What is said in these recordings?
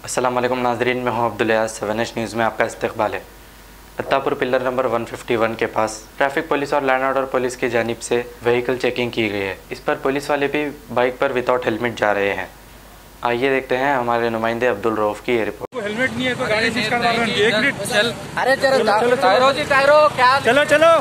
अस्सलाम वालेकुम नाज़रीन, मैं हूं अब्दुल याज़। 7H न्यूज़ में आपका इस्तकबाल है। अत्तापुर पिलर नंबर 151 के पास ट्रैफिक पुलिस और लैंड ऑर्डर पुलिस की जानिब से व्हीकल चेकिंग की गई है। इस पर पुलिस वाले भी बाइक पर विदाउट हेलमेट जा रहे हैं। आइए देखते हैं हमारे नुमाइंदे अब्दुल रऊफ की ये रिपोर्ट। हेलमेट नहीं है तो गाड़ी सीज कर रहे हैं। एक मिनट चल, अरे चलो क्या चलो चलो।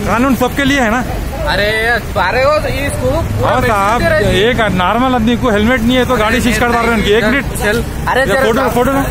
कानून सबके लिए है ना। अरे सारे हो इसको साहब, एक नॉर्मल आदमी को हेलमेट नहीं है तो गाड़ी सीज कर रहे हैं। एक मिनट चल, अरे फोटो ना।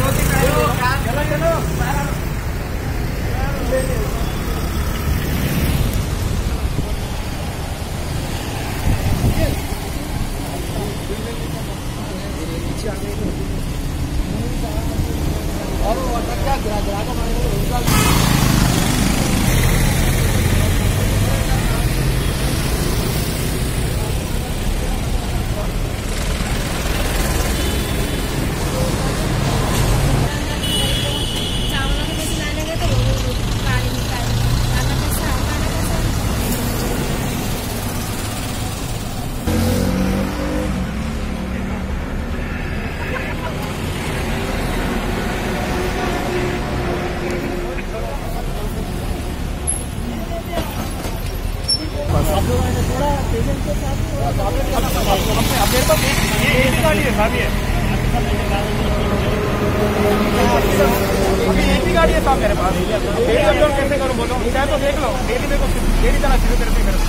अभी एक ही गाड़ी है साहब मेरे पास। डेली अपलोड कैसे करूँ बोलो? चाहे तो देख लो, डेली देखो, डेली चला शुरू करते मेरे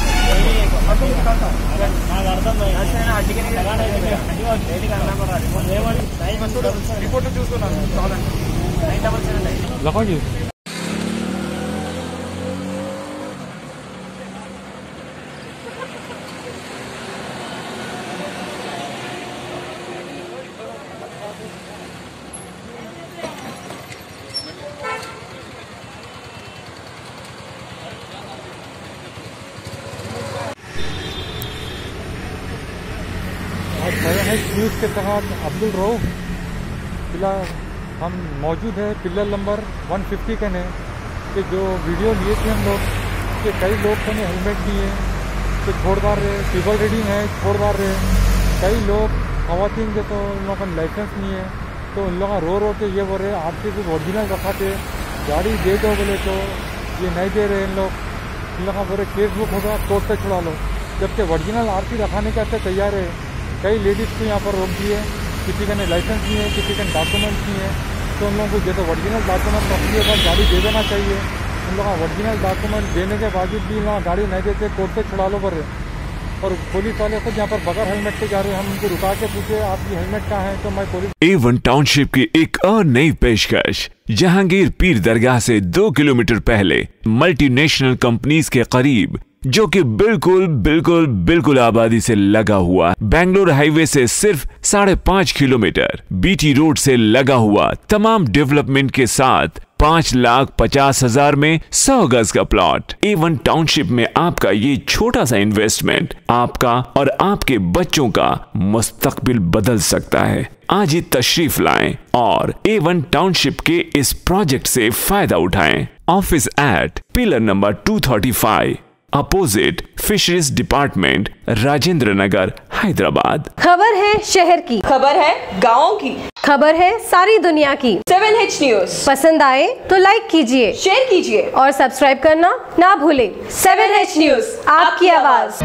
रिपोर्ट చూసుకున్నాను। न्यूज़ के तहत अब्दुल रऊफ फिलहाल हम मौजूद है पिलर नंबर 150 के ने कि जो वीडियो लिए थे हम लोग कि कई लोग तो हेलमेट नहीं है तो छोड़दार रहे, सिविल रीडिंग है छोड़दार रहे। कई लोग खवातीन के तो उन लोगों का लाइसेंस नहीं है तो उन लोग रो के ये बोल रहे आपके कुछ ओरिजिनल रखाते गाड़ी दे दो बोले तो ये नहीं दे रहे। इन लोग बोल रहे केस बुक होगा कोर्ट से छुड़ा लो, जबकि ओरिजिनल आरसी रखाने के ऐसे तैयार है। कई लेडीज़ को यहाँ पर रोक दिए, किसी का लाइसेंस नहीं है, किसी का डॉक्यूमेंट नहीं है तो उन लोगों को जैसे ओरिजिनल डॉक्यूमेंट रखने के बाद गाड़ी दे देना चाहिए। उन लोगों का ओरिजिनल डॉक्यूमेंट देने के बावजूद भी लोग गाड़ी नहीं देते, कोर्ट से छुड़ा लो पर। और पुलिस वाले खुद यहाँ पर बगैर हेलमेट के जा रहे हैं। हम उनको रुका के पूछे आपकी हेलमेट कहाँ है तो मैं पुलिस। A1 टाउनशिप की एक और नई पेशकश जहांगीर पीर दरगाह से 2 किलोमीटर पहले मल्टीनेशनल कंपनीज के करीब, जो कि बिल्कुल आबादी से लगा हुआ, बेंगलोर हाईवे से सिर्फ 5.5 किलोमीटर, बीटी रोड से लगा हुआ, तमाम डेवलपमेंट के साथ 5,50,000 में 100 गज का प्लॉट। A1 टाउनशिप में आपका ये छोटा सा इन्वेस्टमेंट आपका और आपके बच्चों का मुस्तकबिल बदल सकता है। आज ही तशरीफ लाएं और A1 टाउनशिप के इस प्रोजेक्ट से फायदा उठाएं। Office at pillar number 235, opposite fisheries department, Rajendra Nagar, Hyderabad. खबर है शहर की, खबर है गाँव की, खबर है सारी दुनिया की। 7H न्यूज पसंद आए तो लाइक कीजिए, शेयर कीजिए और सब्सक्राइब करना ना भूलें। 7H न्यूज, आपकी आवाज।